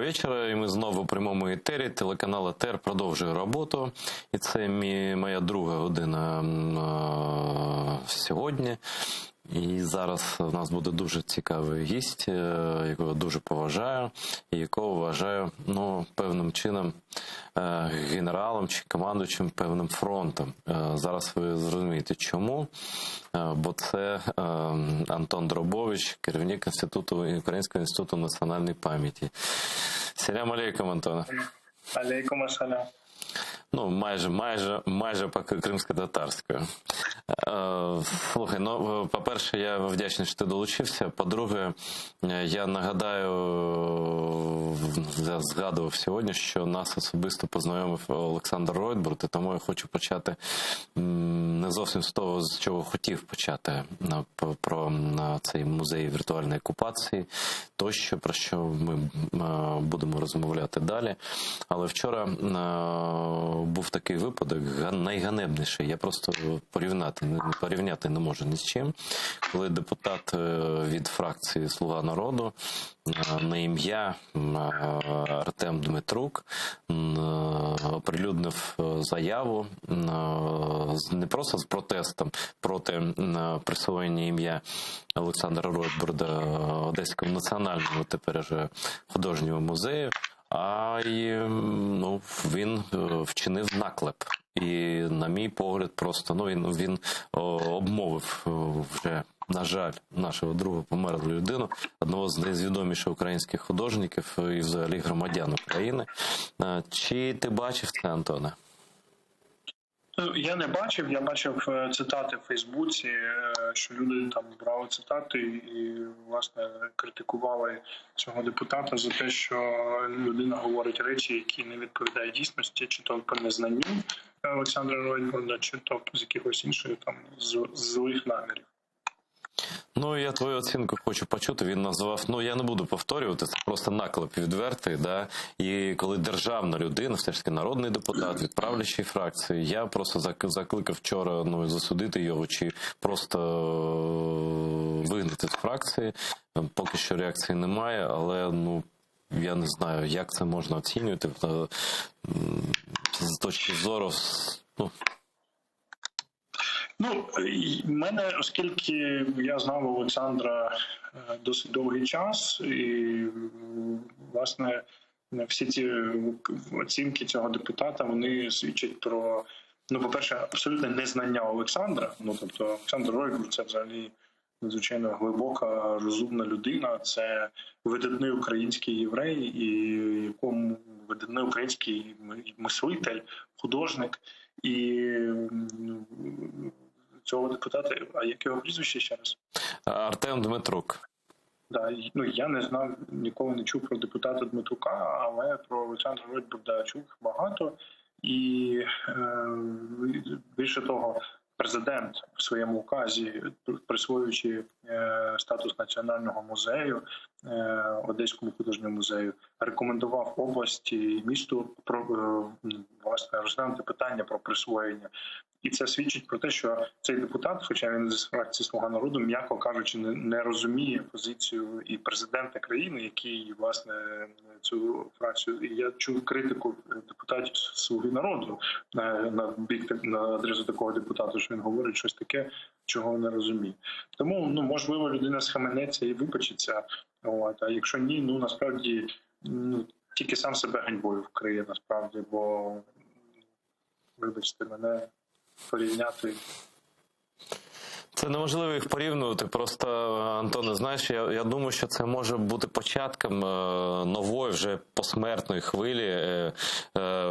вечора, і ми знову у прямому етері. Телеканал ЕТР продовжує роботу. І це моя друга година сьогодні. І зараз у нас буде дуже цікавий гість, якого дуже поважаю, і якого вважаю, певним чином генералом чи командуючим певним фронтом. Зараз ви зрозумієте, чому. Бо це Антон Дробович, керівник Українського інституту національної пам'яті. Салям алейкум, Антоне. Алейкум асалям. Майже по-кримсько-татарською. Слухай, по-перше, я вдячний, що ти долучився. По-друге, я нагадаю, я згадував сьогодні, що нас особисто познайомив Олександр Ройтбурд, і тому я хочу почати не зовсім з того, з чого хотів почати, про цей музей віртуальної окупації, тощо, про що ми будемо розмовляти далі. Але вчора був такий випадок, найганебніший, я просто порівняти не можу ні з чим, коли депутат від фракції «Слуга народу» на ім'я Артем Дмитрук оприлюднив заяву не просто з протестом проти присвоєння ім'я Олександра Ройтбурда Одеському національному тепер вже художньому музею, а й він вчинив наклеп. І, на мій погляд, просто він обмовив вже, на жаль, нашого друга померлу людину, одного з найвідоміших українських художників і взагалі громадян України. Чи ти бачив це, Антоне? Я не бачив, я бачив цитати в Фейсбуці, що люди там брали цитати і, власне, критикували цього депутата за те, що людина говорить речі, які не відповідають дійсності, чи то по незнанню Олександра Ройтбурда, чи то з якихось інших там злих намірів. Я твою оцінку хочу почути. Він назвав, я не буду повторювати, це просто наклеп відвертий, да? І коли державна людина, все ж таки народний депутат від правлячої фракції, я просто закликав вчора засудити його, чи просто вигнати з фракції. Поки що реакції немає, але, я не знаю, як це можна оцінювати з точки зору, мене, оскільки я знав Олександра досить довгий час, і, власне, всі ці оцінки цього депутата, вони свідчать про, по-перше, абсолютне незнання Олександра. Тобто Олександр Ройтбурд – це взагалі надзвичайно глибока, розумна людина, це видатний український єврей, і якому видатний український мислитель, художник, і цього депутата, а як його прізвище ще раз? Артем Дмитрук. Да, я не знав, ніколи не чув про депутата Дмитрука, але про Олександра Ройтбурда чув багато. І більше того, президент в своєму указі, присвоюючи статус національного музею Одеському художньому музею, рекомендував області і місту власне розглянути питання про присвоєння. І це свідчить про те, що цей депутат, хоча він з фракції «Слуга народу», м'яко кажучи, не розуміє позицію і президента країни, який, власне, цю фракцію... І я чув критику депутатів «Слуги народу» на адресу такого депутата, що він говорить щось таке, чого не розуміє. Тому, можливо, людина схаменеться і вибачиться, а якщо ні, насправді, тільки сам себе ганьбою вкриє, насправді, бо, вибачте мене, порівняти. Це неможливо їх порівнювати. Просто, Антоне, знаєш, я думаю, що це може бути початком нової вже посмертної хвилі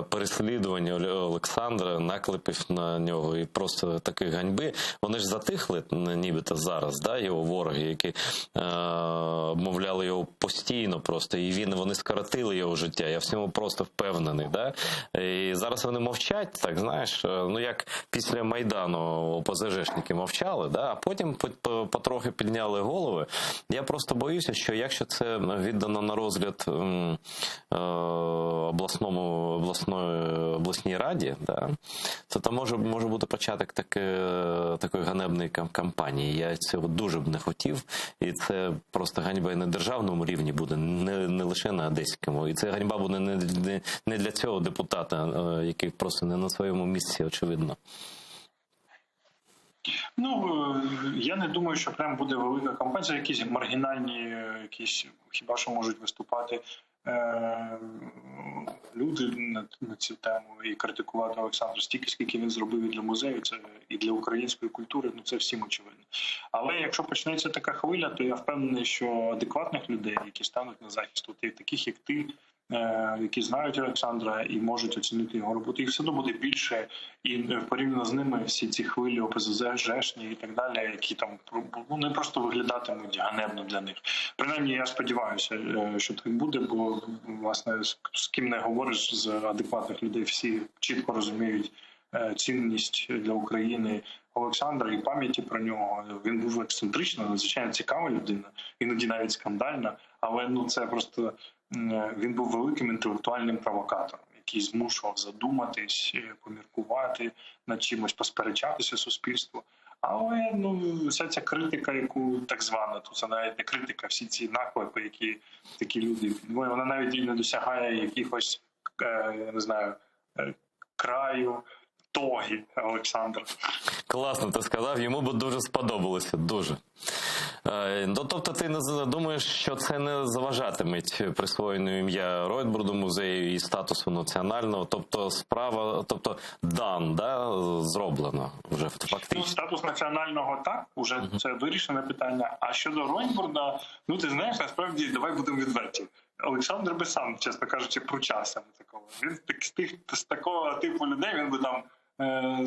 переслідування Олександра, наклепів на нього і просто такої ганьби. Вони ж затихли, нібито зараз, да, його вороги, які обмовляли його постійно просто, і вони скоротили його життя. Я в цьому просто впевнений, да? І зараз вони мовчать, так, знаєш, як після Майдану ОПЗЖшники мовчали, да, а потім потрохи підняли голови. Я просто боюся, що якщо це віддано на розгляд обласній раді, да, то може бути початок такої ганебної кампанії. Я цього дуже б не хотів, і це просто ганьба і на державному рівні буде, не лише на одеському. І це ганьба буде не для цього депутата, який просто не на своєму місці, очевидно. Ну, я не думаю, що прям буде велика кампанія. Якісь маргінальні, якісь, хіба що можуть виступати люди на цю тему і критикувати Олександра стільки, скільки він зробив і для музею, це і для української культури, ну це всім очевидно. Але якщо почнеться така хвиля, то я впевнений, що адекватних людей, які стануть на захист, таких як ти, які знають Олександра і можуть оцінити його роботу, їх все одно буде більше, і порівняно з ними всі ці хвилі ОПЗЗ, ЖЕШні і так далі, які там не просто виглядатимуть ганебно для них. Принаймні, я сподіваюся, що так буде, бо, власне, з ким не говориш, з адекватних людей всі чітко розуміють цінність для України Олександра і пам'яті про нього. Він був ексцентрична, надзвичайно цікава людина, іноді навіть скандальна, але ну це просто він був великим інтелектуальним провокатором, який змушував задуматись, поміркувати над чимось, посперечатися суспільству. Але ну вся ця критика, яку так звана, то це навіть не критика, всі ці наклепи, які такі люди, вона навіть і не досягає якихось, я не знаю, краю, тоги Олександра. Класно ти сказав, йому б дуже сподобалося, дуже. Тобто ти не думаєш, що це не заважатиме присвоєнню ім'я Ройтбурду музею і статусу національного, тобто справа, зроблено вже фактично. Ну, статус національного так, уже це вирішене питання. А щодо Ройтбурда, ну ти знаєш, насправді, давай будемо відверті. Олександр би сам, чесно кажучи, пручався на такого. Він з такого типу людей, він би там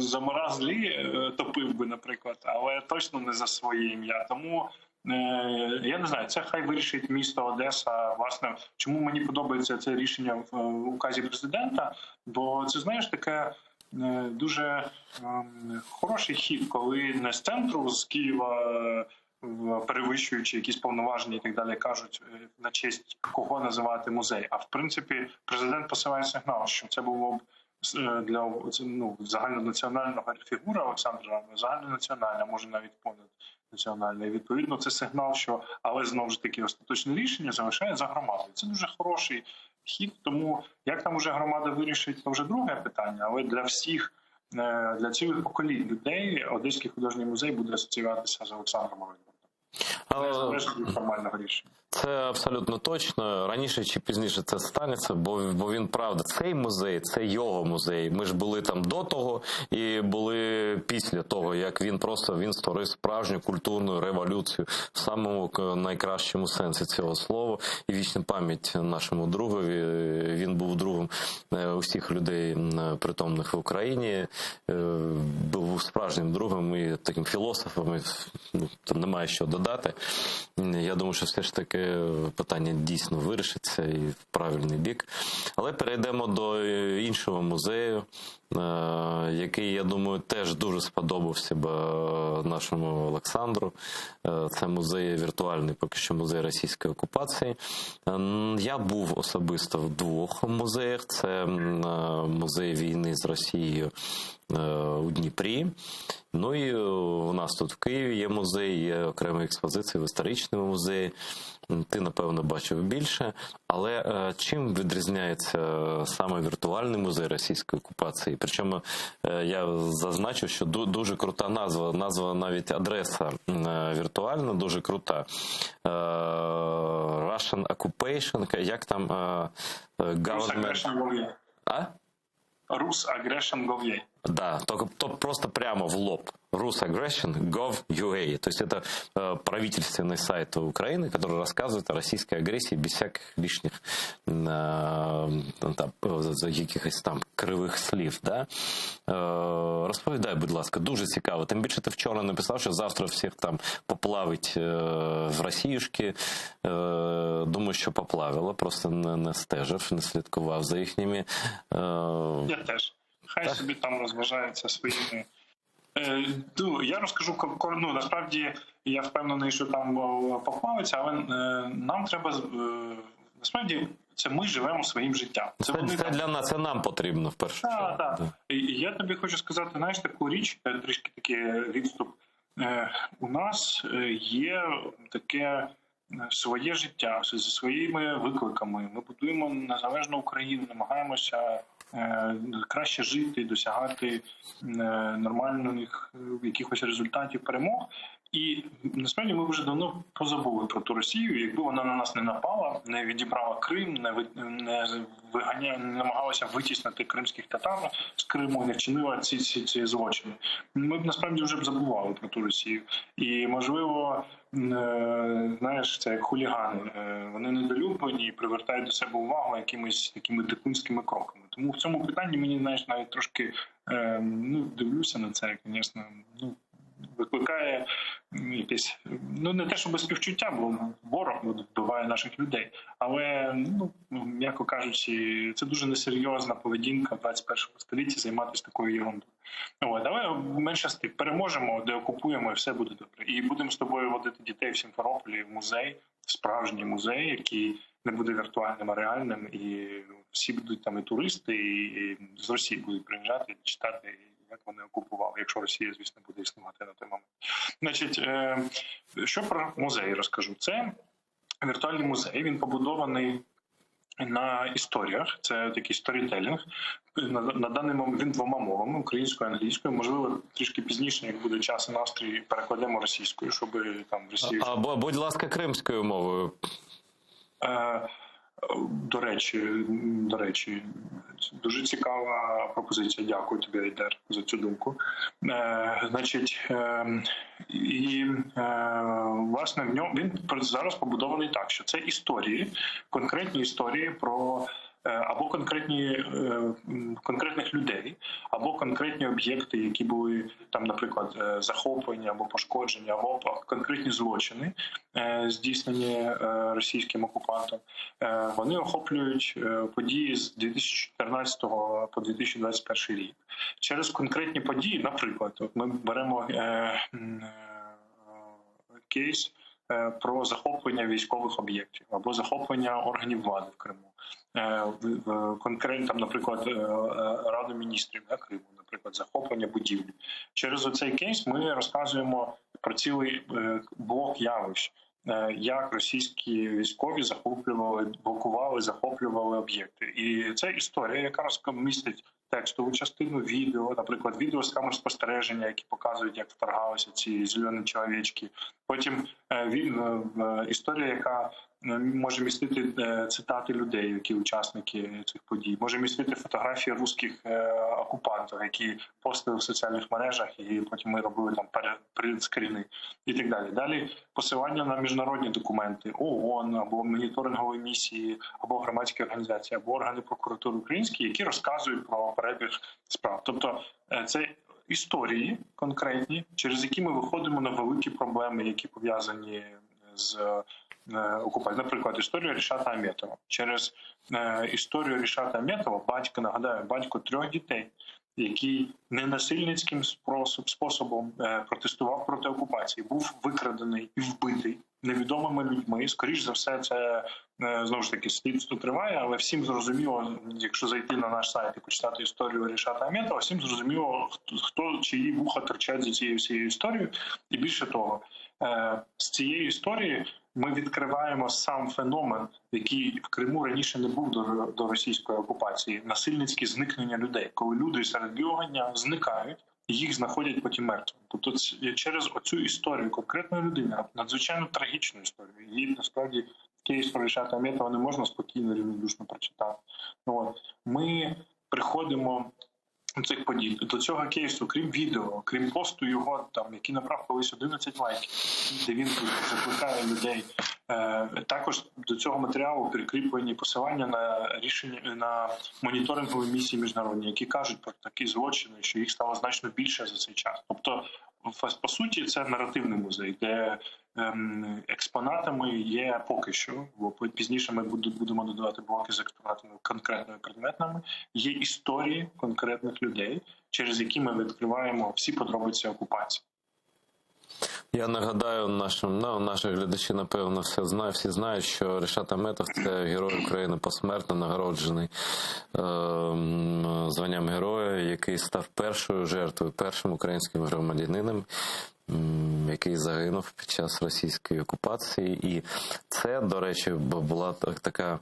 за морозлі топив би, наприклад, але точно не за своє ім'я. Тому я не знаю, це хай вирішить місто Одеса. Власне, чому мені подобається це рішення в указі президента, бо це, знаєш, таке дуже хороший хід, коли не з центру, з Києва, перевищуючи якісь повноваження і так далі, кажуть, на честь кого називати музей. А в принципі президент посилає сигнал, що це було б для загальнонаціонального фігура Олександра, загальнонаціональна, може навіть понад національна. І відповідно це сигнал, що, але знову ж таки остаточне рішення залишає за громадою. Це дуже хороший хід, тому як там уже громада вирішить, це вже друге питання, але для всіх, для цілих поколінь людей Одеський художній музей буде асоціюватися з Олександром Ройтбурдом. Незалежно від формального рішення. Це абсолютно точно. Раніше чи пізніше це станеться, бо він, правда, цей музей, це його музей. Ми ж були там до того і були після того, як він створив справжню культурну революцію в самому найкращому сенсі цього слова. І вічна пам'ять нашому другові. Він був другом усіх людей, притомних в Україні. Був справжнім другом і таким філософом. Там немає що додати. Я думаю, що все ж таки питання дійсно вирішиться і в правильний бік. Але перейдемо до іншого музею, який, я думаю, теж дуже сподобався б нашому Олександру. Це музей віртуальний, поки що музей російської окупації. Я був особисто в двох музеях. Це музей війни з Росією у Дніпрі. Ну і у нас тут в Києві є музей, є окремі експозиції в історичному музеї. Ти, напевно, бачив більше. Але чим відрізняється саме віртуальний музей російської окупації? Причому я зазначив, що дуже крута назва навіть адреса віртуальна, дуже крута. Russian Occupation, як там government... Rus Aggression Gov.ua. Да, то просто прямо в лоб. rusaggression.gov.ua. То есть это правительственный сайт Украины, который рассказывает о российской агрессии без всяких лишних якихось там кривих слів. Да? Розповідай, будь ласка, дуже цікаво. Тим більше ти вчора написав, що завтра всіх там поплавить в Росіюшки. Думаю, що поплавило, просто не стежив, не слідкував за їхніми... Я теж. Хай собі там розважаються своїми. Я розкажу, насправді я впевнений, що там поплавиться, але нам треба, насправді, це ми живемо своїм життям. Це для нас, це нам потрібно в першу чергу. Так. І я тобі хочу сказати, знаєш, таку річ, трішки такий відступ. У нас є таке своє життя зі своїми викликами. Ми будуємо незалежну Україну, намагаємося краще жити, досягати нормальних якихось результатів, перемог. І насправді ми вже давно позабули про ту Росію. Якби вона на нас не напала, не відібрала Крим, не намагалася витіснити кримських татар з Криму, не вчинила ці злочини, ми б насправді вже б забували про ту Росію. І можливо, знаєш, це як хулігани. Вони недолюблені і привертають до себе увагу якимись такими дикунськими кроками. Тому в цьому питанні мені, знаєш, навіть трошки дивлюся на це, звісно, викликає якесь, не те, щоб співчуття, бо ворог вбиває наших людей, але, м'яко кажучи, це дуже несерйозна поведінка в 21 столітті займатися такою ерундою. Але менше з тим, переможемо, деокупуємо, і все буде добре. І будемо з тобою водити дітей в Сімферополі в музей, справжній музей, який не буде віртуальним, а реальним, і всі будуть там і туристи, і з Росії будуть приїжджати, читати, як вони окупували, якщо Росія, звісно, буде існувати на той момент. Значить, що про музей розкажу? Це віртуальний музей, він побудований на історіях, це такий сторітелінг. На даний момент він двома мовами, українською і англійською. Можливо, трішки пізніше, як буде час і настрій, перекладемо російською, щоб там в Росії... Або, будь ласка, кримською мовою. До речі, дуже цікава пропозиція. Дякую тобі, Айдер, за цю думку. Власне, він зараз побудований так, що це історії, конкретні історії про або конкретних людей, або конкретні об'єкти, які були там, наприклад, захоплені або пошкоджені, або конкретні злочини, здійснені російським окупантом. Вони охоплюють події з 2014 по 2021 рік. Через конкретні події, наприклад, ми беремо кейс про захоплення військових об'єктів або захоплення органів влади в Криму. Конкретно, там, наприклад, Раду міністрів Криму, наприклад, захоплення будівлі. Через оцей кейс ми розказуємо про цілий блок явищ, як російські військові блокували, захоплювали об'єкти. І це історія, яка містить текстову частину, відео, наприклад, відео з камер спостереження, які показують, як вторгалися ці зелені чоловічки. Потім історія, яка може містити цитати людей, які учасники цих подій, може містити фотографії русських окупантів, які постили в соціальних мережах, і потім ми робили там принтскріни і так далі. Далі посилання на міжнародні документи ООН, або моніторингові місії, або громадські організації, або органи прокуратури українські, які розказують про перебіг справ. Тобто це історії конкретні, через які ми виходимо на великі проблеми, які пов'язані з окупацією. Наприклад, історія Рішата Аметова. Через історію Рішата Аметова, батько 3 дітей, який ненасильницьким способом протестував проти окупації, був викрадений і вбитий невідомими людьми. Скоріш за все, це, знову ж таки, слідство триває, але всім зрозуміло, якщо зайти на наш сайт і почитати історію Рішата Аметова, всім зрозуміло, хто чиї вуха торчать за цією всією історією. І більше того, з цієї історії ми відкриваємо сам феномен, який в Криму раніше не був до російської окупації – насильницькі зникнення людей, коли люди серед білого зникають, і їх знаходять потім мертвими. Тобто через оцю історію конкретної людини, надзвичайно трагічну історію, її насправді кейс про Рішата Аметова не можна спокійно, рівнодушно прочитати. Ми приходимо цих подій. До цього кейсу, крім відео, крім посту його, там, який набрав колись 11 лайків, де він закликає людей. Також до цього матеріалу прикріплені посилання на рішення на моніторингові місії міжнародні, які кажуть про такі злочини, що їх стало значно більше за цей час. Тобто, по суті, це наративний музей, де експонатами є поки що, бо пізніше ми будемо додавати блоки з експонатами конкретними предметами, є історії конкретних людей, через які ми відкриваємо всі подробиці окупації. Я нагадаю наші глядачі, напевно, всі знають, що Ришат Аметов – це герой України посмертно нагороджений званням героя, який став першою жертвою, першим українським громадянином, який загинув під час російської окупації. І це, до речі, була така,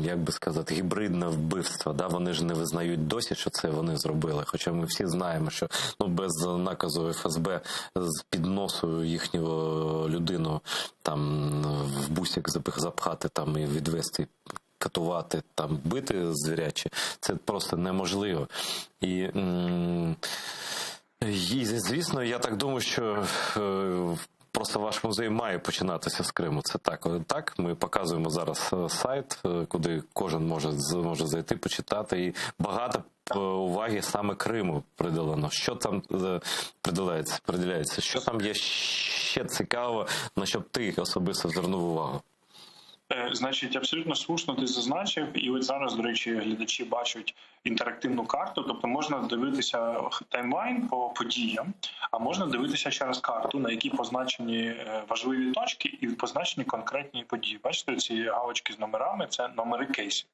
як би сказати, гібридне вбивство. Да? Вони ж не визнають досі, що це вони зробили. Хоча ми всі знаємо, що без наказу ФСБ з-під носу їхнього людину там в бусик запхати там, і відвести, катувати, там, бити звіряче, це просто неможливо. І звісно, я так думаю, що просто ваш музей має починатися з Криму. Це так. Ми показуємо зараз сайт, куди кожен може зайти, почитати. І багато уваги саме Криму приділено. Що там приділяється? Що там є ще цікаво, на що б ти особисто звернув увагу? Значить, абсолютно слушно ти зазначив, і от зараз, до речі, глядачі бачать інтерактивну карту, тобто можна дивитися таймлайн по подіям, а можна дивитися через карту, на якій позначені важливі точки і позначені конкретні події. Бачите, ці галочки з номерами – це номери кейсів.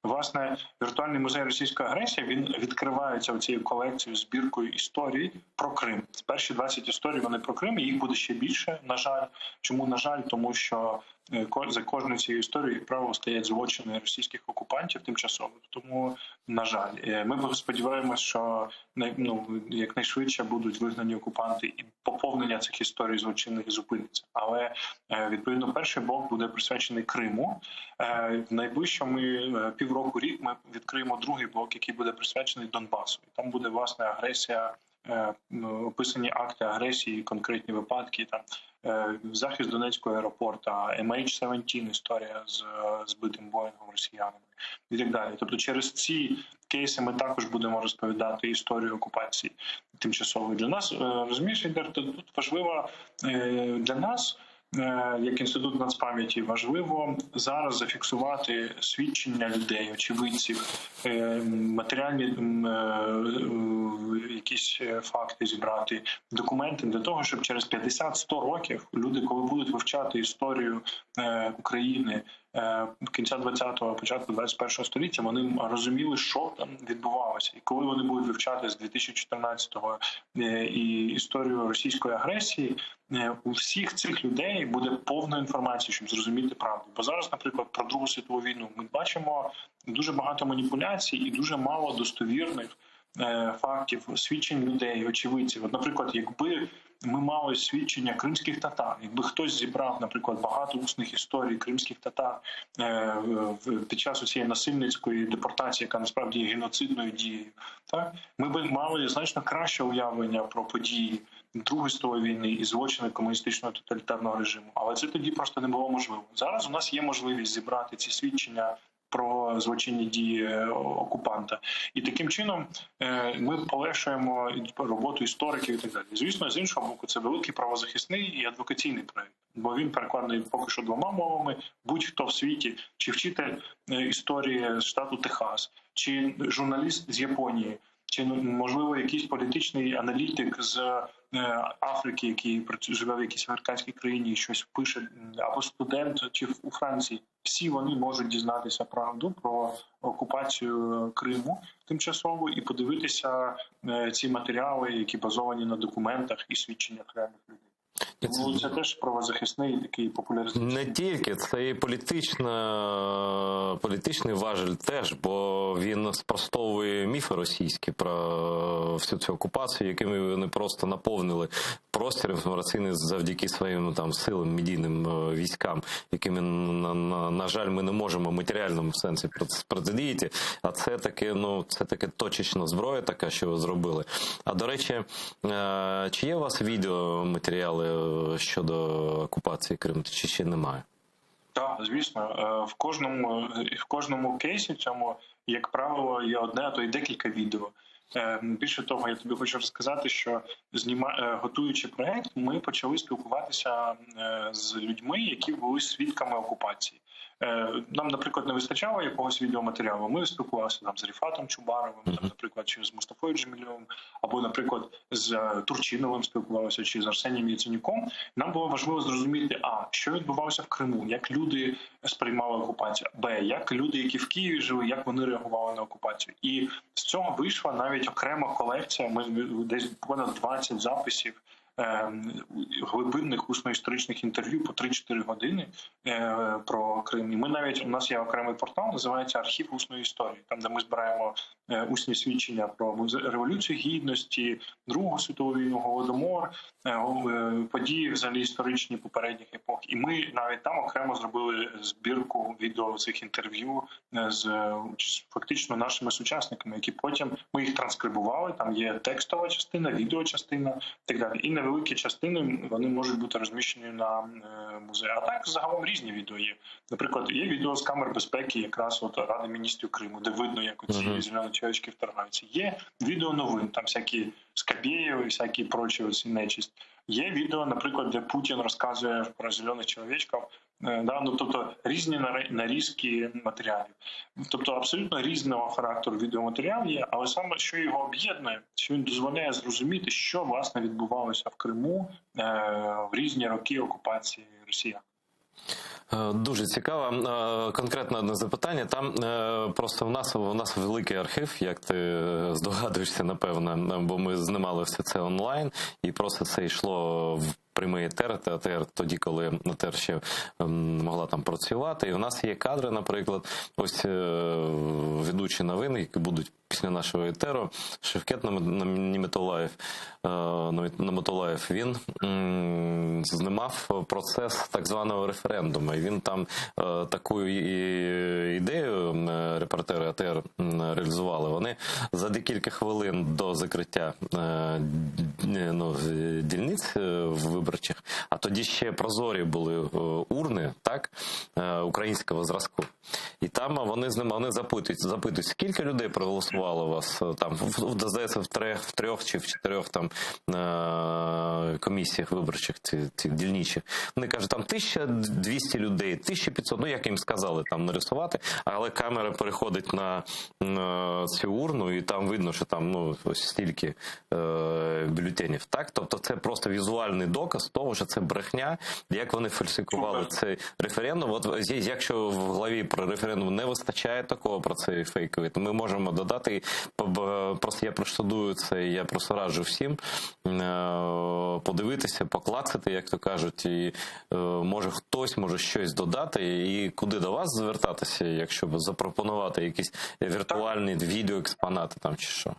Власне, віртуальний музей російської агресії, він відкривається оцією колекцією, збіркою історій про Крим. Перші 20 історій вони про Крим, і їх буде ще більше, на жаль. Чому на жаль? Тому що за кожною цією історією, як правило, стоять злочини російських окупантів тимчасово. Тому, на жаль, ми сподіваємося, що якнайшвидше будуть вигнані окупанти і поповнення цих історій злочинних зупиниться. Але, відповідно, перший блок буде присвячений Криму. В найближчому півроку-рік ми відкриємо другий блок, який буде присвячений Донбасу. І там буде, власне, агресія, описані акти агресії, конкретні випадки, там захист Донецького аеропорту, MH17 історія з збитим Боїнгом росіянами і так далі. Тобто через ці кейси ми також будемо розповідати історію окупації тимчасової. Для нас, розумієш, Ігор, тут важливо для нас, як Інститут нацпам'яті, важливо зараз зафіксувати свідчення людей, очевидців, матеріальні якісь факти зібрати, документи для того, щоб через 50-100 років люди, коли будуть вивчати історію України кінця 20-го, початку 21-го століття, вони розуміли, що там відбувалося. І коли вони будуть вивчати з 2014-го і історію російської агресії, у всіх цих людей буде повна інформація, щоб зрозуміти правду. Бо зараз, наприклад, про Другу світову війну ми бачимо дуже багато маніпуляцій і дуже мало достовірних фактів, свідчень людей, очевидців. От, наприклад, якби ми мали свідчення кримських татар, якби хтось зібрав, наприклад, багато усних історій кримських татар під час цієї насильницької депортації, яка насправді є геноцидною дією, так, ми б мали значно краще уявлення про події Другої світової війни і злочини комуністичного тоталітарного режиму. Але це тоді просто не було можливо. Зараз у нас є можливість зібрати ці свідчення про злочинні дії окупанта. І таким чином ми полегшуємо роботу істориків і так далі. Звісно, з іншого боку, це великий правозахисний і адвокаційний проєкт, бо він перекладений поки що 2 мовами. Будь-хто в світі, чи вчитель історії з штату Техас, чи журналіст з Японії, чи, можливо, якийсь політичний аналітик з Африки, який живе в якійсь американській країні і щось пише, або студент, чи у Франції, всі вони можуть дізнатися правду про окупацію Криму тимчасово і подивитися ці матеріали, які базовані на документах і свідченнях реальних людей. Тому це теж правозахисний такий популяризаційний. Не тільки, це і політичний важель теж, бо він спростовує міфи російські про всю цю окупацію, якими вони просто наповнили простір інформаційний завдяки своїм силам, медійним військам, якими, на жаль, ми не можемо в матеріальному сенсі протидіяти, а це таке точечна зброя така, що ви зробили. А, до речі, чи є у вас відеоматеріали щодо окупації Криму, чи ще немає? Так, звісно. В кожному кейсі цьому, як правило, є одне, а то й декілька відео. Більше того, я тобі хочу розказати, що готуючи проект, ми почали спілкуватися з людьми, які були свідками окупації. Нам, наприклад, не вистачало якогось відеоматеріалу. Ми спілкувалися там з Ріфатом Чубаровим, там, наприклад, чи з Мустафою Джемілєвим, або, наприклад, з Турчиновим спілкувалися, чи з Арсенієм Яценюком. Нам було важливо зрозуміти, що відбувалося в Криму, як люди сприймали окупацію, як люди, які в Києві жили, як вони реагували на окупацію. І з цього вийшла навіть окрема колекція, ми десь понад 20 записів глибинних усно-історичних інтерв'ю по 3-4 години про Крим. І ми навіть, у нас є окремий портал, називається «Архів усної історії», там, де ми збираємо усні свідчення про Революцію Гідності, Другу світову війну, Голодомор, події взагалі історичні попередніх епох. І ми навіть там окремо зробили збірку відео цих інтерв'ю з фактично нашими сучасниками, які потім ми їх транскрибували, там є текстова частина, відеочастина і так далі. І невеликі частини, вони можуть бути розміщені на музеї. А так загалом різні відео є. Наприклад, є відео з камер безпеки якраз от Ради міністрів Криму, де видно, як оці зелені чоловічки вторгаються. Є відео новин, там всякі Скабєєв і всякі прочі оці нечисть. Є відео, наприклад, де Путін розказує про зелених чоловічків, тобто різні нарізки матеріалів. Тобто абсолютно різного характеру відеоматеріал є, але саме що його об'єднує, що він дозволяє зрозуміти, що власне відбувалося в Криму в різні роки окупації Росіян. Дуже цікаво. Конкретно одне запитання. Там просто в нас великий архів, як ти здогадуєшся, напевно, бо ми знімали все це онлайн, і просто це йшло в прямий етер, тоді, коли ЕТР ще могла там працювати. І в нас є кадри, наприклад, ось ведучі новин, які будуть після нашого етеру, Шевкет Наматулаєв, він знімав процес так званого референдуму. І він там таку ідею репортери АТР реалізували. Вони за декілька хвилин до закриття дільниць виборчих, а тоді ще прозорі були урни, так, українського зразку. І там вони запитують, скільки людей проголосувало у вас там, здається, в трьох чи в чотирьох там комісіях виборчих, цих дільничих. Вони кажуть, там 1200 людей, 1500, як їм сказали там нарисувати, але камера переходить на цю урну, і там видно, що там ось стільки бюлетенів. Так? Тобто це просто візуальний доказ того, що це брехня, як вони фальсифікували цей референдум. От якщо в главі про референдум не вистачає такого про цей фейковий, то ми можемо додати, просто я проштудую це, і я просто раджу всім подивитися, поклацати, як то кажуть, і може хтось може щось додати, і куди до вас звертатися, якщо б запропонувати якісь віртуальні відеоекспонати там чи що.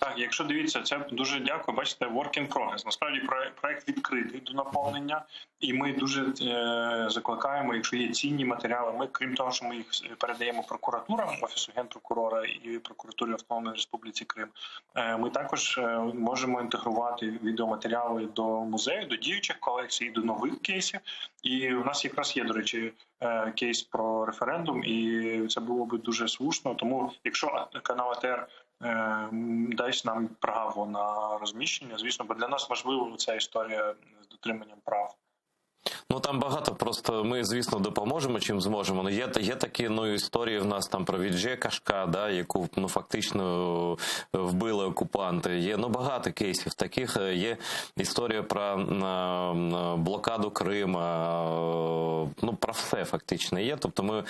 Так, якщо дивіться, це дуже дякую. Бачите, work in progress. Насправді проект відкритий до наповнення, і ми дуже закликаємо, якщо є цінні матеріали, ми, крім того, що ми їх передаємо прокуратурам, Офісу Генпрокурора і Прокуратурі Автономної Республіки Крим, ми також можемо інтегрувати відеоматеріали до музею, до діючих колекцій, до нових кейсів. І у нас якраз є, до речі, кейс про референдум, і це було б дуже слушно. Тому, якщо канал АТР дасть нам право на розміщення, звісно, бо для нас важлива ця історія з дотриманням прав. Там багато, просто ми, звісно, допоможемо, чим зможемо. Є такі історії в нас там про Відже Кашка, да, яку фактично вбили окупанти. Є багато кейсів таких. Є історія про блокаду Крима. Про все фактично є. Тобто ми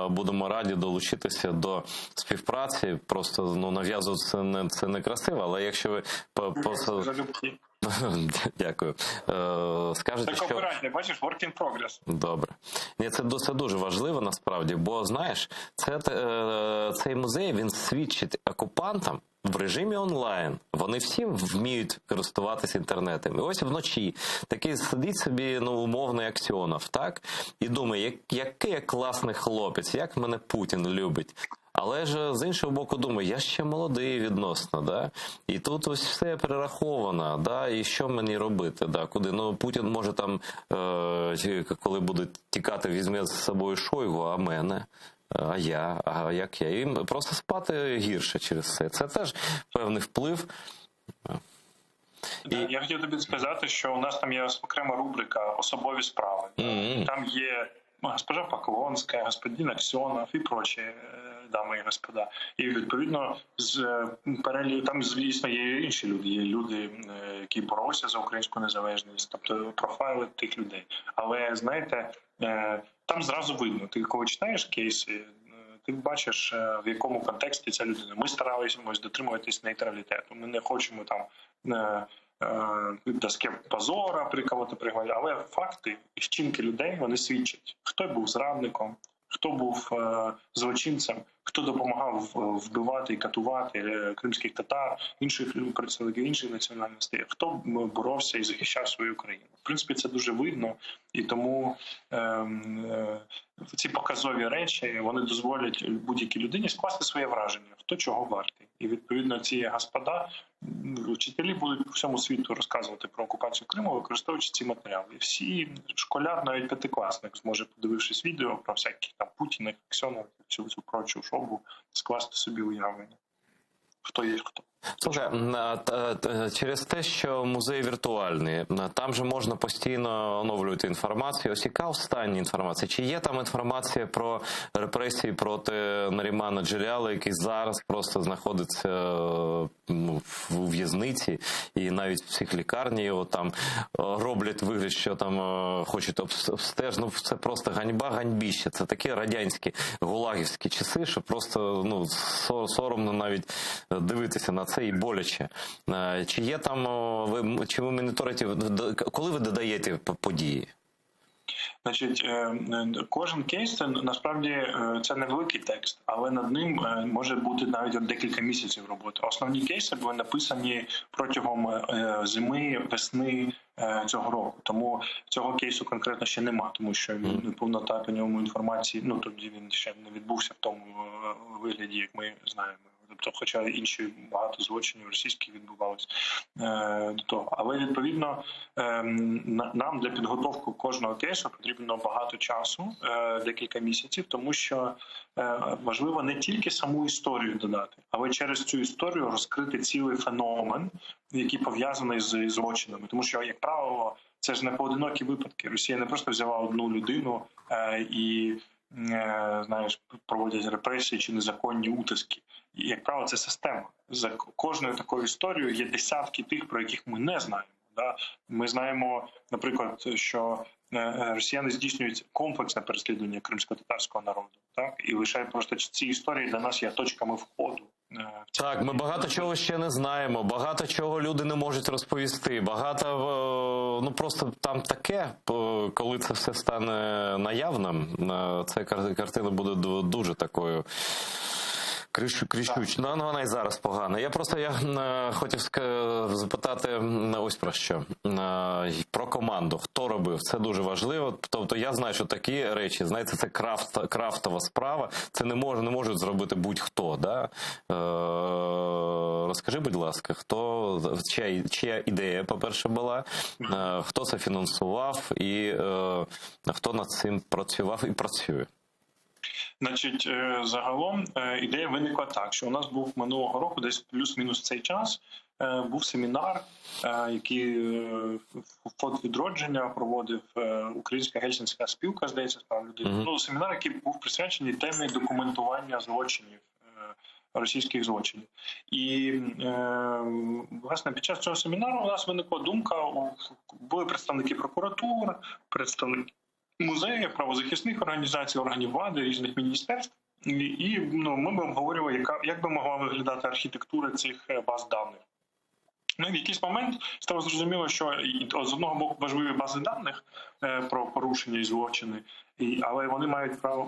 будемо раді долучитися до співпраці. Просто нав'язувати це не красиво, але якщо ви Дякую. Скажете, так, оперативно, бачиш, work in progress. Добре. Це дуже важливо, насправді, бо, знаєш, цей музей, він свідчить окупантам в режимі онлайн. Вони всі вміють користуватися інтернетом. І ось вночі такий сидить собі, умовний Аксьонов, так? І думає, який я класний хлопець, як мене Путін любить. Але ж з іншого боку думаю, я ще молодий відносно, да? І тут ось все перераховано, да? І що мені робити, да? Куди? Путін може там, коли буде тікати, візьме з собою Шойгу, а мене? А як я? І просто спати гірше через це. Це теж певний вплив. Я хотів тобі сказати, що у нас там є окрема рубрика «Особові справи». Там є госпожа Поклонська, господин Аксьонов і прочі дами і господа. І відповідно там, звісно, є інші люди. Є люди, які боролися за українську незалежність, тобто профайли тих людей. Але, знаєте, там зразу видно, ти коли читаєш кейси, ти бачиш, в якому контексті ця людина. Ми старалися дотримуватись нейтралітету. Ми не хочемо там доски позора при кого-то пригладити, але факти і вчинки людей, вони свідчать. Хто був зрадником, хто був злочинцем, хто допомагав вбивати і катувати кримських татар, інших представників інших національностей, хто боровся і захищав свою країну. В принципі, це дуже видно, і тому ці показові речі, вони дозволять будь-якій людині скласти своє враження, хто чого вартий. І, відповідно, ці господа, вчителі будуть по всьому світу розказувати про окупацію Криму, використовуючи ці матеріали. І всі, школяр, навіть п'ятикласник, зможе, подивившись відео про всяких там Путіна, Аксьонова, всю цю прочу шобу, скласти собі уявлення, хто є хто. Слухай, через те, що музей віртуальний, там же можна постійно оновлювати інформацію. Ось яка остання інформація? Чи є там інформація про репресії проти Нарімана Джелялова, який зараз просто знаходиться у в'язниці, і навіть в психлікарні його там роблять вигляд, що там хочуть обстежити. Ну, це просто ганьба, ганьбіще. Це такі радянські гулагівські часи, що просто соромно навіть дивитися на це і боляче. Чи є там, чи ви моніторите, коли ви додаєте події? Значить, кожен кейс, це насправді це невеликий текст, але над ним може бути навіть декілька місяців роботи. Основні кейси були написані протягом зими, весни цього року. Тому цього кейсу конкретно ще нема, тому що повнота по ньому інформації, ну тоді він ще не відбувся в тому вигляді, як ми знаємо. Тобто, хоча інші багато злочинів російських відбувалось до того. Але, відповідно, нам для підготовки кожного кейсу потрібно багато часу, декілька місяців, тому що важливо не тільки саму історію додати, але через цю історію розкрити цілий феномен, який пов'язаний з злочинами. Тому що, як правило, це ж не поодинокі випадки. Росія не просто взяла одну людину і, знаєш, проводять репресії чи незаконні утиски. І, як правило, це система. За кожною такою історією є десятки тих, про яких ми не знаємо. Да? Ми знаємо, наприклад, що росіяни здійснюють комплексне переслідування кримсько-татарського народу. Так? І лише просто ці історії для нас є точками входу. Так, ми багато чого ще не знаємо, багато чого люди не можуть розповісти, багато, ну просто там таке, коли це все стане наявним, ця картина буде дуже такою кричуч. Ну, вона і зараз погана. Я хотів запитати ось про що. Про команду. Хто робив? Це дуже важливо. Тобто я знаю, що такі речі, знаєте, це крафтова справа. Це не може зробити будь-хто. Да? Розкажи, будь ласка, чия ідея, по-перше, була, хто це фінансував і хто над цим працював і працює? Значить, загалом ідея виникла так, що у нас був минулого року, десь плюс-мінус цей час, був семінар, який Фонд відродження проводив, Українська Гельсінська спілка, здається, справ людей. Ну, семінар, який був присвячений темі документування злочинів, російських злочинів. І, власне, під час цього семінару у нас виникла думка, були представники прокуратур, представники музеїв, правозахисних організацій, органів влади, різних міністерств. І ми обговорювали, як би могла виглядати архітектура цих баз даних. Ну, і в якийсь момент стало зрозуміло, що з одного боку важливі бази даних про порушення і злочини, але вони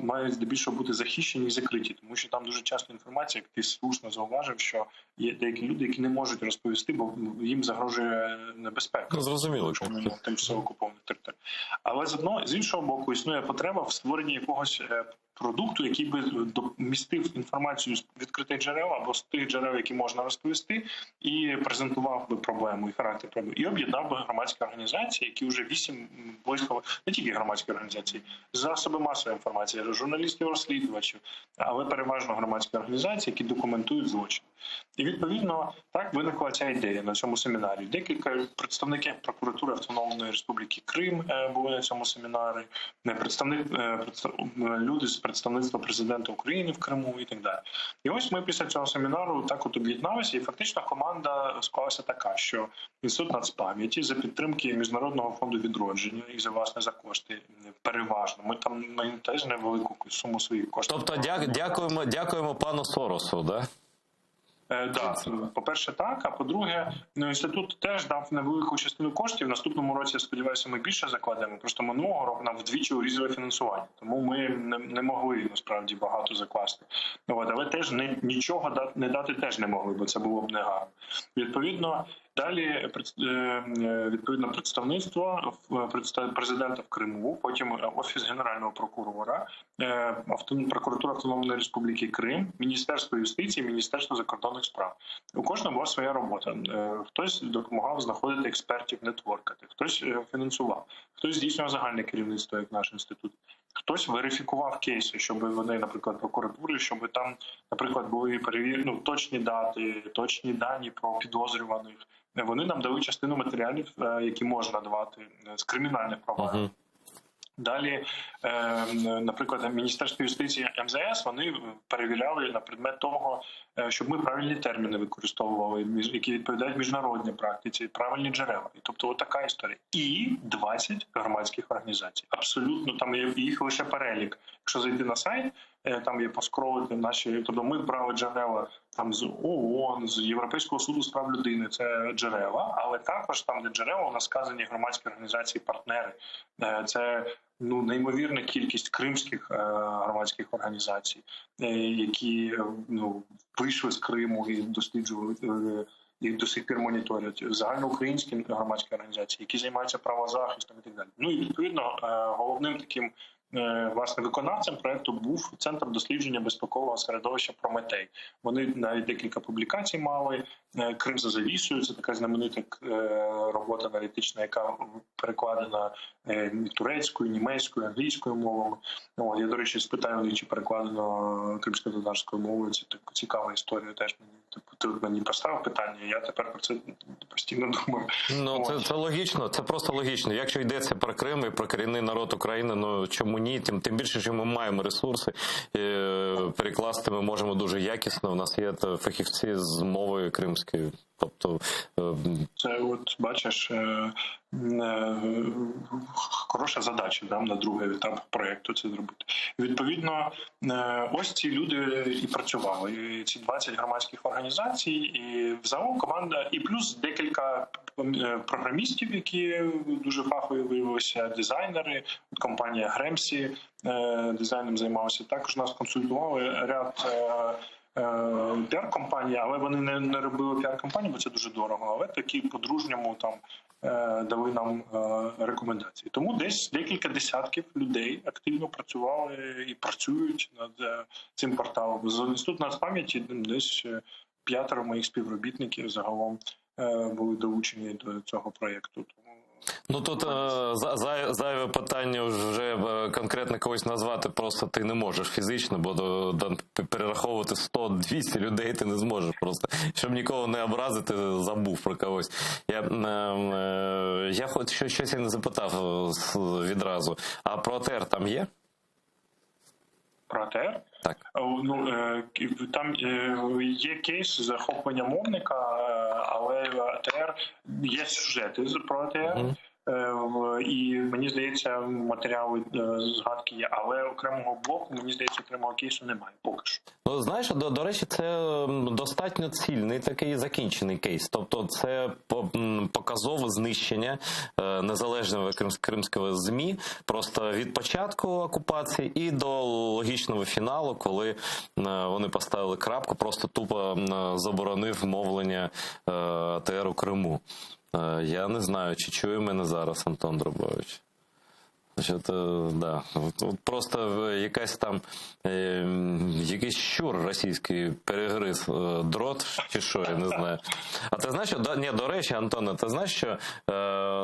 мають здебільшого бути захищені і закриті, тому що там дуже часто інформація, як ти слушно зауважив, що є деякі люди, які не можуть розповісти, бо їм загрожує небезпека. Ну, зрозуміло. Тимчасово окупованих територій. Але з іншого боку існує потреба в створенні якогось продукту, який би містив інформацію з відкритих джерел або з тих джерел, які можна розповісти, і презентував би проблему і характер проблеми, і об'єднав би громадські організації, які вже 8 близько, не тільки громадські організації, засоби масової інформації, журналістів-розслідувачів, але переважно громадські організації, які документують злочин. І відповідно так виникла ця ідея на цьому семінарі. Декілька представників прокуратури Автономної Республіки Крим були на цьому семінарі, люди з представництва президента України в Криму і так далі. І ось ми після цього семінару так от об'єдналися, і фактично команда склалася така, що Інститут нацпам'яті за підтримки Міжнародного фонду відродження і за кошти переважно. Ми теж невелику суму своїх коштів. Тобто дякуємо пану Соросу, да? Да, по-перше, так. А по-друге, інститут теж дав невелику частину коштів. В наступному році, я сподіваюся, ми більше закладемо. Просто минулого року нам вдвічі урізали фінансування. Тому ми не могли, насправді, багато закласти. Але теж нічого не дати теж не могли, бо це було б негарно. Відповідно, далі представництво президента в Криму, потім Офіс Генерального прокурора, Прокуратура Автономної Республіки Крим, Міністерство юстиції, Міністерство закордонних справ. У кожного була своя робота. Хтось допомагав знаходити експертів, нетворкати, хтось фінансував, хтось здійснював загальне керівництво, як наш інститут. Хтось верифікував кейси, щоб вони, наприклад, прокуратури, щоб там, наприклад, були точні дати, точні дані про підозрюваних. Вони нам дали частину матеріалів, які можна давати з кримінальних проваджень. Далі, наприклад, Міністерство юстиції, МЗС, вони перевіряли на предмет того, щоб ми правильні терміни використовували, які відповідають міжнародній практиці, правильні джерела. І тобто от така історія. І 20 громадських організацій. Абсолютно, там є їх лише перелік. Якщо зайти на сайт, там є поскролити наші, тобто ми брали джерела там з ООН, з Європейського суду з прав людини, це джерела, але також там, де джерела, у нас сказані громадські організації-партнери. Це неймовірна кількість кримських громадських організацій, які вийшли з Криму і досліджували, і до сих пір моніторять загальноукраїнські громадські організації, які займаються правозахистом і так далі. І відповідно головним таким власне виконавцем проекту був Центр дослідження безпекового середовища «Прометей». Вони навіть декілька публікацій мали. «Крим за завісою» – це така знаменита робота аналітична, яка перекладена турецькою, німецькою, англійською мовами. Я, до речі, спитаю, чи перекладено кримсько-татарською мовою. Це така цікава історія. Теж ти мені поставив питання, я тепер про це постійно думаю. Це логічно, це просто логічно. Якщо йдеться про Крим і про корінний народ України, чому ні? Тим більше, що ми маємо ресурси, перекласти ми можемо дуже якісно. У нас є фахівці з мовою кримською. Тобто це от бачиш хороша задача на другий етап проєкту це зробити. Відповідно, ось ці люди і працювали. І ці 20 громадських організацій, і взагалі команда, і плюс декілька програмістів, які дуже фахові виявилися, дизайнери, компанія Гремсі дизайном займалася. Також нас консультували ряд піар-компанії, але вони не робили піар-компанії, бо це дуже дорого, але такі по-дружньому там дали нам рекомендації. Тому десь декілька десятків людей активно працювали і працюють над цим порталом. З Інституту нацпам'яті десь 5 моїх співробітників загалом були долучені до цього проєкту. Тут зайве питання вже конкретно когось назвати просто ти не можеш фізично, бо перераховувати 100-200 людей ти не зможеш просто. Щоб нікого не образити, забув про когось. Я хочу щось я не запитав відразу. А про АТР там є? Про АТР? Так. Там є кейс захоплення мовника, але АТР є сюжети про АТР. І мені здається, матеріали згадки є, але окремого блоку, мені здається, окремого кейсу немає поки що. Знаєш, до речі, це достатньо цільний такий закінчений кейс. Тобто це показове знищення незалежного кримського ЗМІ просто від початку окупації і до логічного фіналу, коли вони поставили крапку, просто тупо заборонив мовлення АТР у Криму. Я не знаю, чи чує мене зараз Антон Дробович. Значить, да. От просто якась там якийсь щур російський перегриз дрот чи що, я не знаю. А ти знаєш, що ні, до речі, Антоне, ти знаєш, що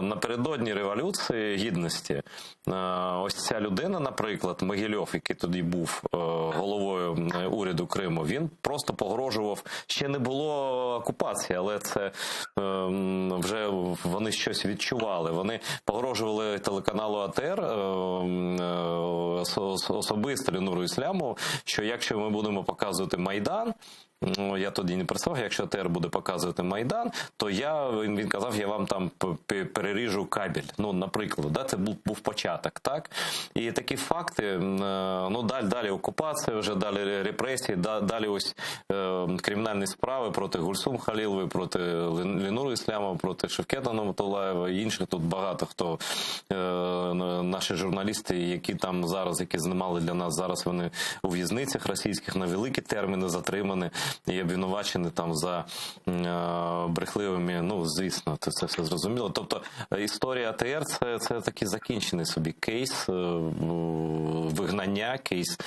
напередодні Революції Гідності ось ця людина, наприклад, Могильов, який тоді був головою уряду Криму, він просто погрожував, ще не було окупації, але це вже вони щось відчували. Вони погрожували телеканалу АТР особисто Ленуру Ислямову, що якщо ми будемо показувати Майдан, я тоді не представив, якщо АТР буде показувати Майдан, то він казав, я вам там переріжу кабель. Ну, наприклад, да, це був початок, так? І такі факти, ну, далі окупація, вже далі репресії, далі ось кримінальні справи проти Гульсум Халілової, проти Ленури Ислямова, проти Шевкета Наматулаєва і інших тут багато хто, наші журналісти, які там зараз, які знімали для нас, зараз вони у в'язницях російських на великі терміни затримані і обвинувачені там за брехливими, ну, звісно, це все зрозуміло. Тобто історія АТР це такий закінчений собі кейс вигнання, кейс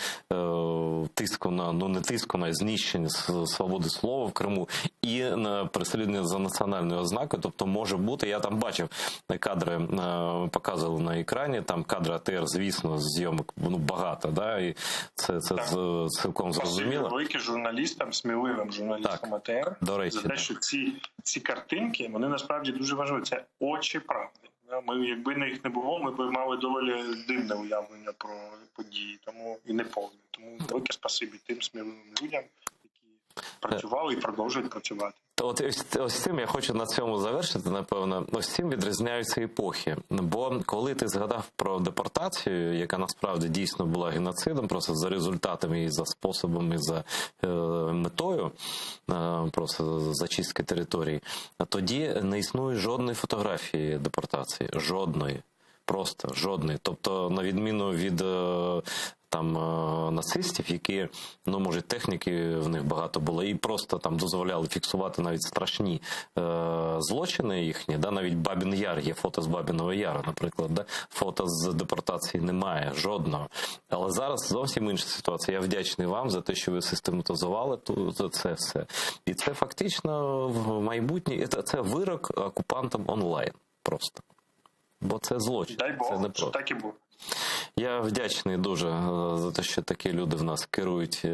тиску на, ну не тиску на знищення свободи слова в Криму і переслідування за національною ознакою. Тобто може бути, я там бачив кадри, показували на екрані, там кадри АТР, звісно, зйомок багато, да, і це цілком зрозуміло. Великі журналістам, сміливим журналістам АТР, до речі, за те, що ці картинки, вони насправді дуже важливі. Це очі правди. Ми, якби їх не було, ми б мали доволі дивне уявлення про події, тому і неповне. Тому велике спасибі тим сміливим людям, які працювали і продовжують працювати. От ось цим я хочу на цьому завершити, напевно. Ось цим відрізняються епохи. Бо коли ти згадав про депортацію, яка насправді дійсно була геноцидом, просто за результатами і за способом, і за метою, просто зачистки території, тоді не існує жодної фотографії депортації. Жодної. Просто жодної. Тобто, на відміну від там нацистів, які, ну, може, техніки в них багато було, і просто там дозволяли фіксувати навіть страшні злочини їхні, да, навіть Бабін Яр, є фото з Бабіного Яру, наприклад, да, фото з депортації немає, жодного. Але зараз зовсім інша ситуація. Я вдячний вам за те, що ви систематизували це все. І це фактично в майбутнє, це вирок окупантам онлайн просто. Бо це злочин. Дай Бог, це не що так і буде. Я вдячний дуже за те, що такі люди в нас керують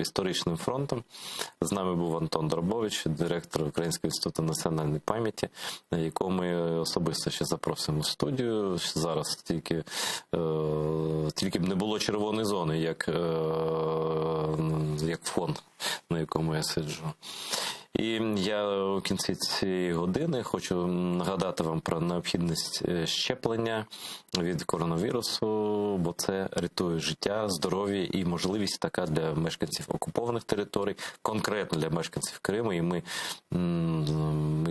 історичним фронтом. З нами був Антон Драбович, директор Українського інституту національної пам'яті, якого ми особисто ще запросимо в студію. Зараз тільки б не було червоної зони, як фон, на якому я сиджу. І я у кінці цієї години хочу нагадати вам про необхідність щеплення від коронавірусу, бо це рятує життя, здоров'я і можливість така для мешканців окупованих територій, конкретно для мешканців Криму. І ми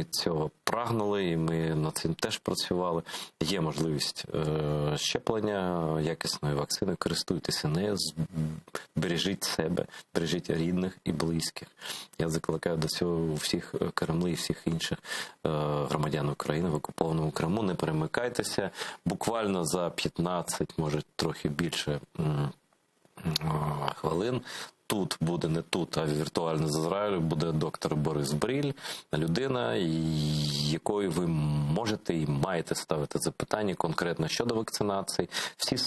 цього прагнули, і ми над цим теж працювали. Є можливість щеплення якісної вакцини, користуйтеся нею, бережіть себе, бережіть рідних і близьких. Я закликаю до цього всіх Кремли і всіх інших громадян України в окупованому Криму. Не перемикайтеся. Буквально за 15, може трохи більше хвилин. Тут буде не тут, а віртуально з Ізраїлю буде доктор Борис Бриль, людина, якої ви можете і маєте ставити запитання конкретно щодо вакцинації. Всі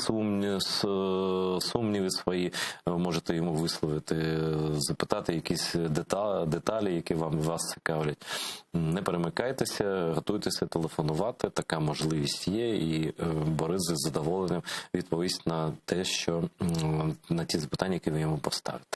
сумніви свої можете йому висловити, запитати якісь деталі, які вас цікавлять. Не перемикайтеся, готуйтеся телефонувати, така можливість є, і Борис з задоволенням відповість на те, що на ті запитання, які ви йому поставите.